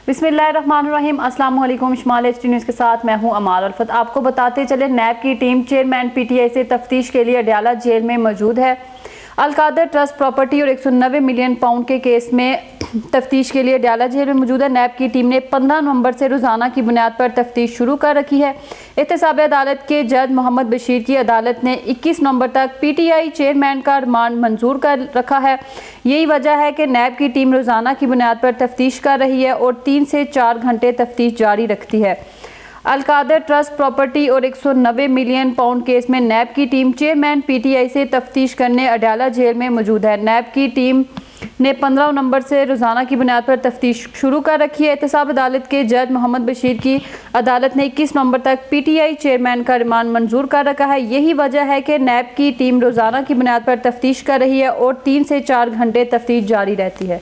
बिस्मिल्लाहिर्रहमानिर्रहीम। अस्सलाम वालेकुम। शमाल एचटी न्यूज़ के साथ मैं हूं अमार अल्फत। आपको बताते चले, नैब की टीम चेयरमैन पीटीआई से तफ्तीश के लिए अडयाला जेल में मौजूद है। अलकादर ट्रस्ट प्रॉपर्टी और 190 मिलियन पाउंड के केस में तफ्तीश के लिए अडयाला जेल में मौजूद है। नैब की टीम ने 15 नवंबर से रोज़ाना की बुनियाद पर तफ्तीश शुरू कर रखी है। एहतसाब अदालत के जज मोहम्मद बशीर की अदालत ने 21 नवंबर तक पीटीआई चेयरमैन का रिमांड मंजूर कर रखा है। यही वजह है कि नैब की टीम रोज़ाना की बुनियाद पर तफ्तीश कर रही है और 3 से 4 घंटे तफ्तीश जारी रखती है। अलकादर ट्रस्ट प्रॉपर्टी और 190 मिलियन पाउंड केस में नैब की टीम चेयरमैन पीटीआई से तफ्तीश करने अडयाला जेल में मौजूद है। नैब की टीम ने 15 नवंबर से रोज़ाना की बुनियाद पर तफ्तीश शुरू कर रखी है। एहतसाब अदालत के जज मोहम्मद बशीर की अदालत ने 21 नवंबर तक पीटीआई चेयरमैन का रिमांड मंजूर कर रखा है। यही वजह है कि नैब की टीम रोज़ाना की बुनियाद पर तफ्तीश कर रही है और 3 से 4 घंटे तफ्तीश जारी रहती है।